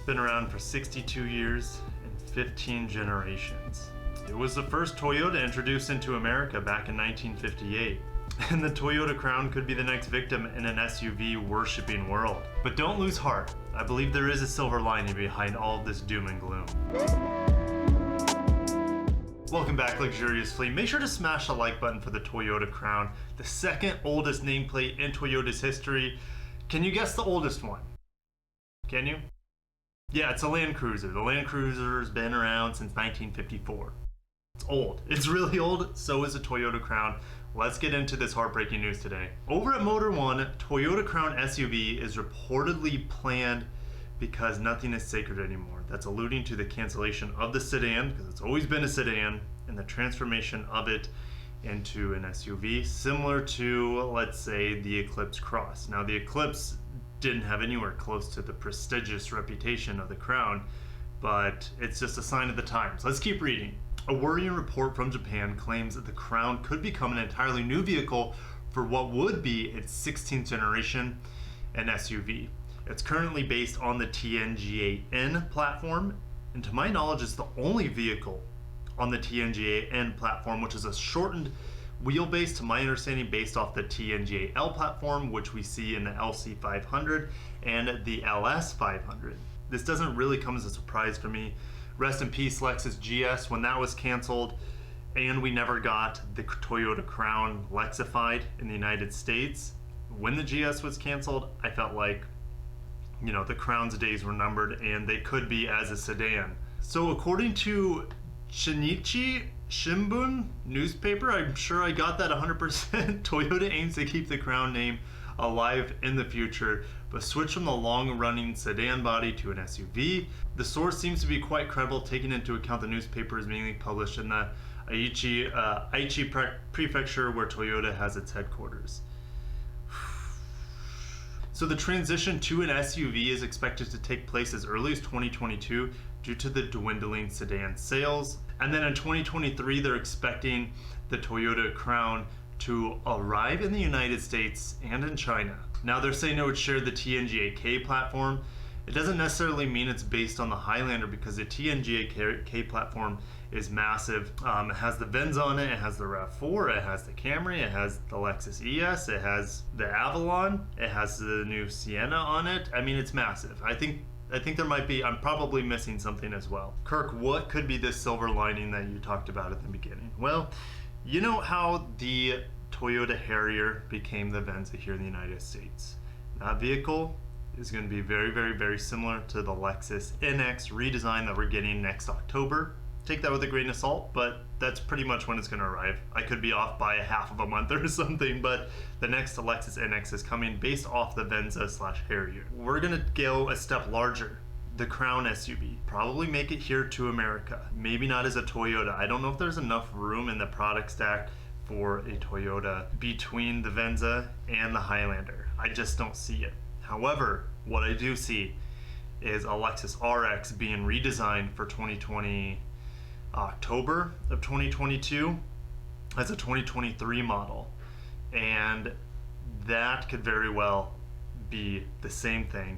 been around for 62 years and 15 generations. It was the first Toyota introduced into America back in 1958. And the Toyota Crown could be the next victim in an SUV worshipping world. But don't lose heart. I believe there is a silver lining behind all of this doom and gloom. Welcome back, Luxurious Fleet. Make sure to smash the like button for the Toyota Crown, the second oldest nameplate in Toyota's history. Can you guess the oldest one? Can you? Yeah, it's a Land Cruiser. The Land Cruiser's been around since 1954. It's old. It's really old. So is the Toyota Crown. Let's get into this heartbreaking news today. Over at Motor One, Toyota Crown SUV is reportedly planned because nothing is sacred anymore. That's alluding to the cancellation of the sedan, because it's always been a sedan, and the transformation of it into an SUV, similar to, let's say, the Eclipse Cross. Now, the Eclipse didn't have anywhere close to the prestigious reputation of the Crown, but it's just a sign of the times. Let's keep reading. A worrying report from Japan claims that the Crown could become an entirely new vehicle for what would be its 16th generation, an SUV. It's currently based on the TNGA-N platform, and to my knowledge, it's the only vehicle on the TNGA-N platform, which is a shortened wheelbase, to my understanding, based off the TNGA-L platform, which we see in the LC500 and the LS500. This doesn't really come as a surprise for me. Rest in peace, Lexus GS, when that was canceled, and we never got the Toyota Crown Lexified in the United States. When the GS was canceled, I felt like, you know, the Crown's days were numbered, and they could be as a sedan. So according to Shinichi Shimbun newspaper, I'm sure I got that 100%, Toyota aims to keep the Crown name alive in the future, but switch from the long-running sedan body to an SUV. The source seems to be quite credible, taking into account the newspaper is mainly published in the Aichi prefecture, where Toyota has its headquarters. So the transition to an SUV is expected to take place as early as 2022 due to the dwindling sedan sales. And then in 2023, they're expecting the Toyota Crown to arrive in the United States and in China. Now they're saying it would share the TNGA-K platform. It doesn't necessarily mean it's based on the Highlander, because the TNGA-K platform is massive. It has the Benz on it, it has the RAV4, it has the Camry, it has the Lexus ES, it has the Avalon, it has the new Sienna on it. I mean, it's massive. I think there might be, I'm probably missing something as well. Kirk, what could be this silver lining that you talked about at the beginning? Well, you know how the Toyota Harrier became the Venza here in the United States? That vehicle is going to be very, very, very similar to the Lexus NX redesign that we're getting next October. Take that with a grain of salt, but that's pretty much when it's going to arrive. I could be off by a half of a month or something, but the next Lexus NX is coming based off the Venza/Harrier. We're going to go a step larger. The Crown SUV, probably make it here to America. Maybe not as a Toyota. I don't know if there's enough room in the product stack for a Toyota between the Venza and the Highlander. I just don't see it. However, what I do see is a Lexus RX being redesigned for 2020, October of 2022 as a 2023 model. And that could very well be the same thing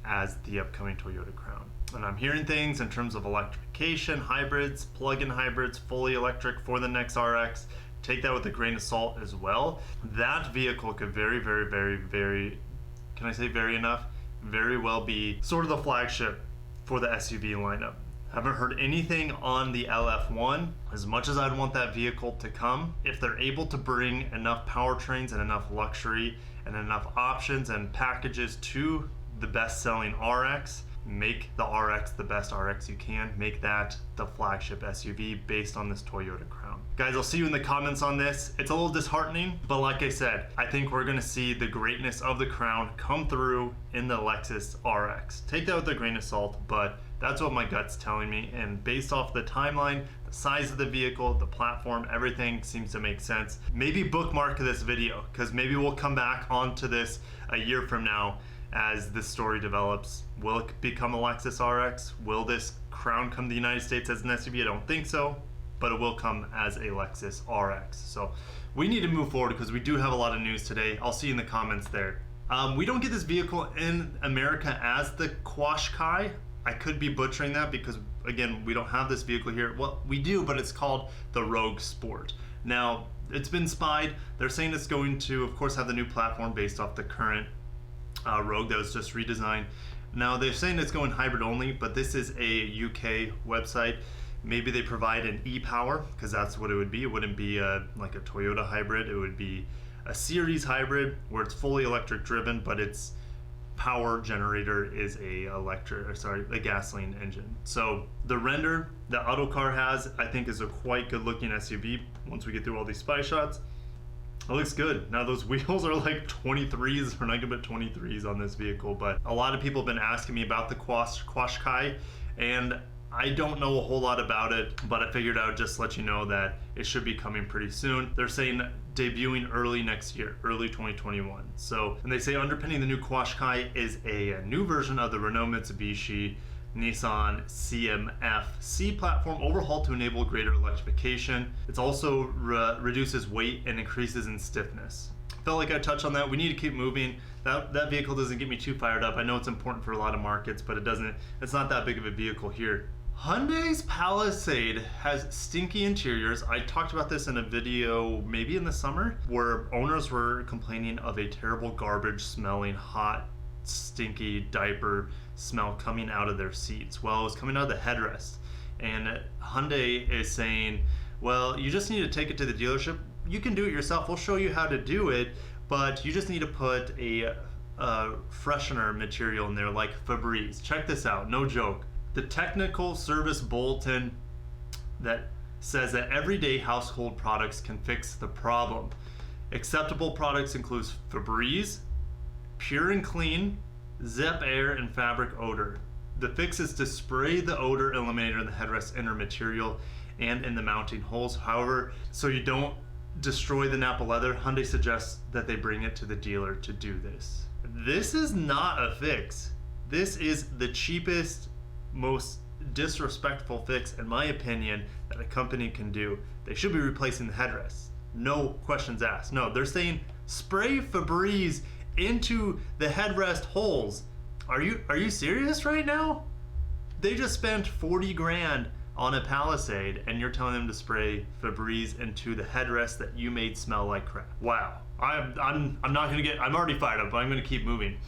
as the upcoming Toyota Crown. And I'm hearing things in terms of electrification, hybrids, plug-in hybrids, fully electric for the next RX. Take that with a grain of salt as well. That vehicle could very, very, very, very, can I say very enough? Very well be sort of the flagship for the SUV lineup. Haven't heard anything on the LF1. As much as I'd want that vehicle to come, if they're able to bring enough powertrains and enough luxury and enough options and packages to the best-selling RX, make the RX the best RX you can. Make that the flagship SUV based on this Toyota Crown. Guys, I'll see you in the comments on this. It's a little disheartening, but like I said, I think we're gonna see the greatness of the Crown come through in the Lexus RX. Take that with a grain of salt, but that's what my gut's telling me, and based off the timeline, the size of the vehicle, the platform, everything seems to make sense. Maybe bookmark this video, because maybe we'll come back onto this a year from now as this story develops. Will it become a Lexus RX? Will this Crown come to the United States as an SUV? I don't think so, but it will come as a Lexus RX. So we need to move forward because we do have a lot of news today. I'll see you in the comments there. We don't get this vehicle in America as the Qashqai. I could be butchering that because, again, we don't have this vehicle here. Well, we do, but it's called the Rogue Sport. Now, it's been spied. They're saying it's going to, of course, have the new platform based off the current Rogue that was just redesigned. Now, they're saying it's going hybrid only, but this is a UK website. Maybe they provide an e-Power, because that's what it would be. It wouldn't be like a Toyota hybrid. It would be a series hybrid where it's fully electric driven, but its power generator is a gasoline engine. So the render that Autocar has, I think, is a quite good looking SUV once we get through all these spy shots. It looks good. Now those wheels are like 23s or nothing but 23s on this vehicle, but a lot of people have been asking me about the Qashqai, and I don't know a whole lot about it, but I figured I would just let you know that it should be coming pretty soon. They're saying debuting early next year, early 2021. So, and they say underpinning the new Qashqai is a new version of the Renault Mitsubishi Nissan CMF-C platform overhauled to enable greater electrification. It also reduces weight and increases in stiffness. Felt like I touched on that. We need to keep moving. That vehicle doesn't get me too fired up. I know it's important for a lot of markets, but it's not that big of a vehicle here. Hyundai's Palisade has stinky interiors. I talked about this in a video maybe in the summer where owners were complaining of a terrible garbage smelling, hot, stinky diaper smell coming out of their seats. Well, it was coming out of the headrest. And Hyundai is saying, well, you just need to take it to the dealership. You can do it yourself. We'll show you how to do it, but you just need to put a freshener material in there like Febreeze. Check this out, no joke. The technical service bulletin that says that everyday household products can fix the problem. Acceptable products includes Febreeze, Pure and Clean, Zep Air, and Fabric Odor. The fix is to spray the odor eliminator in the headrest inner material and in the mounting holes. However, so you don't destroy the Nappa leather, Hyundai suggests that they bring it to the dealer to do this. This is not a fix. This is the cheapest, most disrespectful fix, in my opinion, that a company can do. They should be replacing the headrest. No questions asked. No, they're saying spray Febreeze into the headrest holes. Are you serious right now? They just spent 40 grand on a Palisade, and you're telling them to spray Febreeze into the headrest that you made smell like crap. Wow. I'm not gonna get. I'm already fired up, but I'm gonna keep moving.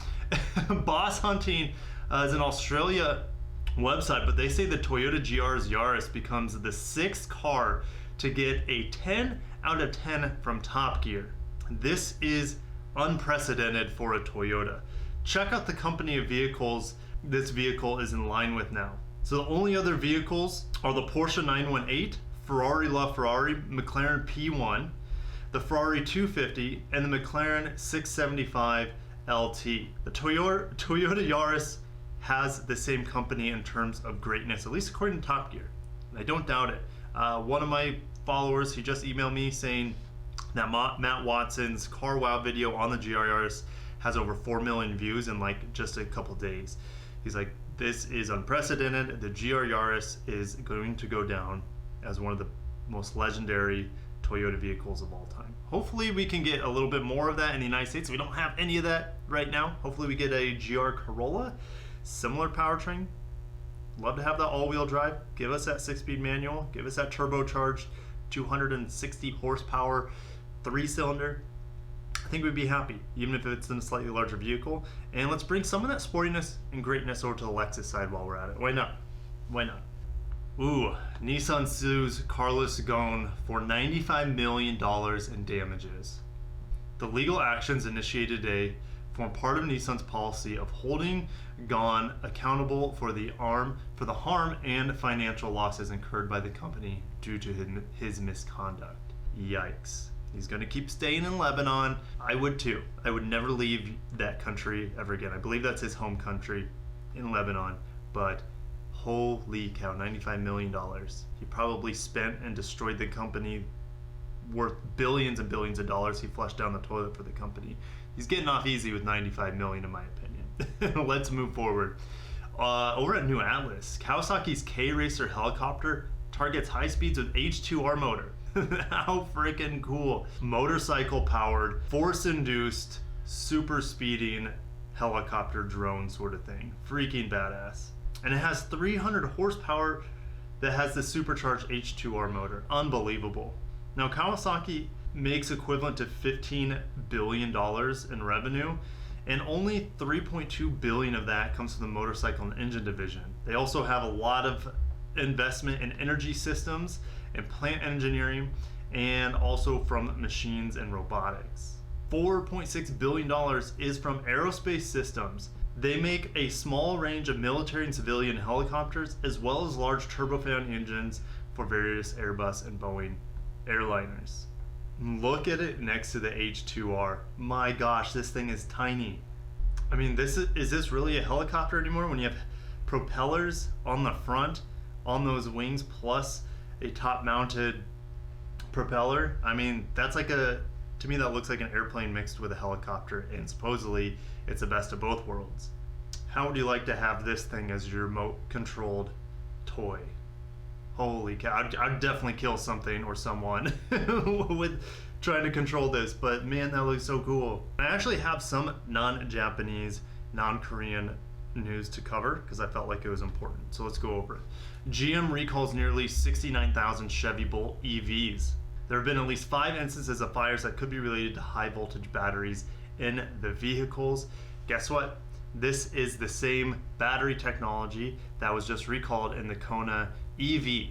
Boss Hunting is an Australia website, but they say the Toyota GR's Yaris becomes the 6th car to get a 10 out of 10 from Top Gear. This is unprecedented for a Toyota. Check out the company of vehicles this vehicle is in line with now. So the only other vehicles are the Porsche 918, Ferrari LaFerrari, McLaren P1, the Ferrari 250, and the McLaren 675 LT. The Toyota Yaris has the same company in terms of greatness, at least according to Top Gear. I don't doubt it. One of my followers, he just emailed me saying that Matt Watson's Car Wow video on the GR Yaris has over 4 million views in like just a couple days. He's like, this is unprecedented. The GR Yaris is going to go down as one of the most legendary Toyota vehicles of all time. Hopefully we can get a little bit more of that in the United States. We don't have any of that right now. Hopefully we get a GR Corolla, similar powertrain. Love to have that all-wheel drive. Give us that 6-speed manual. Give us that turbocharged 260 horsepower 3-cylinder. I think we'd be happy, even if it's in a slightly larger vehicle. And let's bring some of that sportiness and greatness over to the Lexus side while we're at it. Why not? Why not? Ooh, Nissan sues Carlos Ghosn for $95 million in damages. The legal actions initiated today form part of Nissan's policy of holding Ghosn accountable for the harm and financial losses incurred by the company due to his misconduct. Yikes. He's going to keep staying in Lebanon. I would too. I would never leave that country ever again. I believe that's his home country in Lebanon. But holy cow, $95 million. He probably spent and destroyed the company worth billions and billions of dollars. He flushed down the toilet for the company. He's getting off easy with $95 million in my opinion. Let's move forward. Over at New Atlas, Kawasaki's K-Racer helicopter targets high speeds with H2R motor. How freaking cool. Motorcycle powered, force induced, super speeding helicopter drone sort of thing. Freaking badass. And it has 300 horsepower that has the supercharged H2R motor. Unbelievable. Now Kawasaki makes equivalent to $15 billion in revenue, and only 3.2 billion of that comes from the motorcycle and engine division. They also have a lot of investment in energy systems and plant engineering, and also from machines and robotics. $4.6 billion is from aerospace systems. They make a small range of military and civilian helicopters, as well as large turbofan engines for various Airbus and Boeing airliners. Look at it next to the H2R. My gosh, this thing is tiny. I mean, is this really a helicopter anymore when you have propellers on the front, on those wings, plus a top-mounted propeller? I mean, that's like to me that looks like an airplane mixed with a helicopter, and supposedly it's the best of both worlds. How would you like to have this thing as your remote-controlled toy? Holy cow, I'd definitely kill something or someone with trying to control this, but man, that looks so cool. I actually have some non-Japanese, non-Korean news to cover because I felt like it was important, so let's go over it. GM recalls nearly 69,000 Chevy Bolt EVs. There have been at least 5 instances of fires that could be related to high voltage batteries in the vehicles. Guess what? This is the same battery technology that was just recalled in the Kona EV.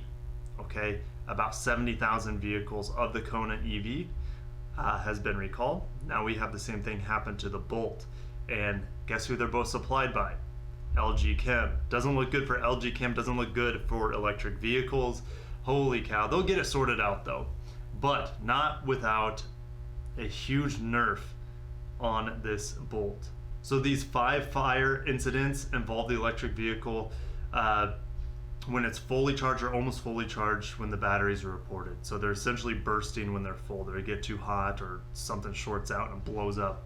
Okay, about 70,000 vehicles of the Kona EV has been recalled. Now we have the same thing happen to the Bolt, and guess who they're both supplied by? LG Chem. Doesn't look good for LG Chem, doesn't look good for electric vehicles. Holy cow, they'll get it sorted out though, but not without a huge nerf on this Bolt. So these 5 fire incidents involve the electric vehicle when it's fully charged or almost fully charged when the batteries are reported. So they're essentially bursting when they're full. They get too hot or something shorts out and blows up.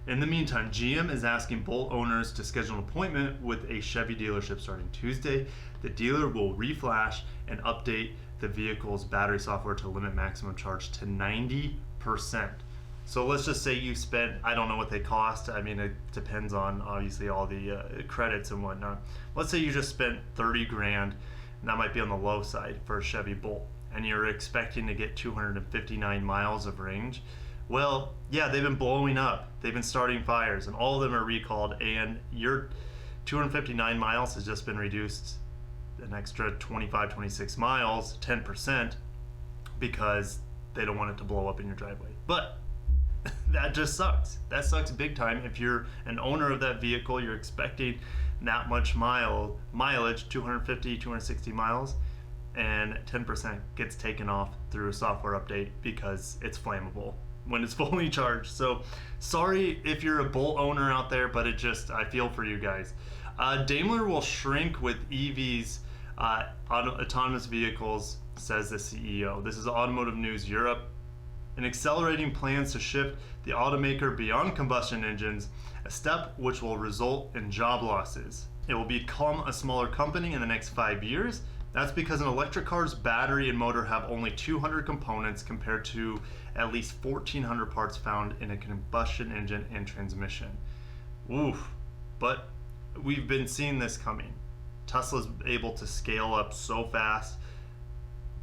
In the meantime, GM is asking Bolt owners to schedule an appointment with a Chevy dealership starting Tuesday. The dealer will reflash and update the vehicle's battery software to limit maximum charge to 90%. So let's just say you spent, I don't know what they cost. I mean, it depends on obviously all the credits and whatnot. Let's say you just spent 30 grand, and that might be on the low side for a Chevy Bolt, and you're expecting to get 259 miles of range. Well, yeah, they've been blowing up. They've been starting fires, and all of them are recalled, and your 259 miles has just been reduced an extra 25, 26 miles, 10%, because they don't want it to blow up in your driveway. But that just sucks. That sucks big time. If you're an owner of that vehicle, you're expecting that much mileage, 250, 260 miles, and 10% gets taken off through a software update because it's flammable when it's fully charged. So sorry if you're a Bolt owner out there, but I feel for you guys. Daimler will shrink with EVs, autonomous vehicles, says the CEO. This is Automotive News Europe. And accelerating plans to shift the automaker beyond combustion engines, a step which will result in job losses. It will become a smaller company in the next 5 years. That's because an electric car's battery and motor have only 200 components compared to at least 1,400 parts found in a combustion engine and transmission. Oof. But we've been seeing this coming. Tesla's able to scale up so fast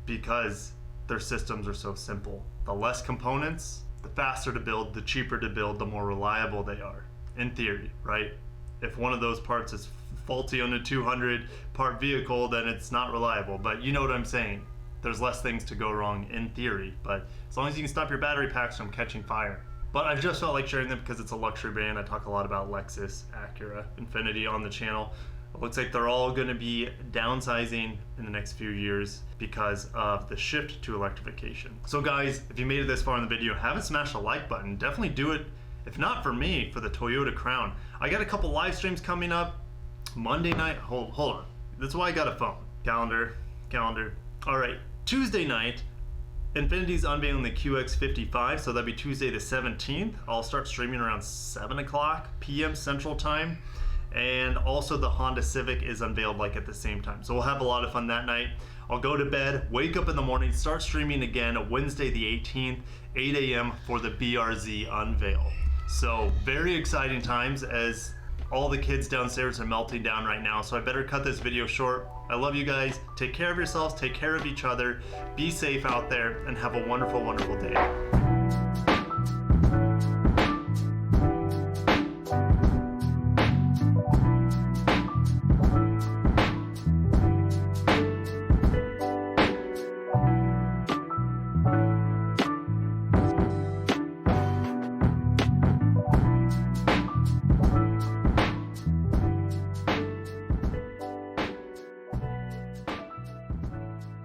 because their systems are so simple. The less components, the faster to build, the cheaper to build, the more reliable they are, in theory, right? If one of those parts is faulty on a 200 part vehicle, then it's not reliable, but you know what I'm saying. There's less things to go wrong in theory, but as long as you can stop your battery packs from catching fire. But I just felt like sharing them because it's a luxury brand. I talk a lot about Lexus, Acura, Infiniti on the channel. It looks like they're all going to be downsizing in the next few years because of the shift to electrification. So guys, if you made it this far in the video, haven't smashed the like button, definitely do it. If not for me, for the Toyota Crown. I got a couple live streams coming up. Monday night, hold on. That's why I got a phone. Calendar. All right, Tuesday night, Infiniti's unveiling the QX55, so that'd be Tuesday the 17th. I'll start streaming around 7 o'clock p.m. Central Time. And also the Honda Civic is unveiled like at the same time. So we'll have a lot of fun that night. I'll go to bed, wake up in the morning, start streaming again Wednesday the 18th, 8 a.m. for the BRZ unveil. So very exciting times as all the kids downstairs are melting down right now, so I better cut this video short. I love you guys. Take care of yourselves, take care of each other, be safe out there, and have a wonderful, wonderful day.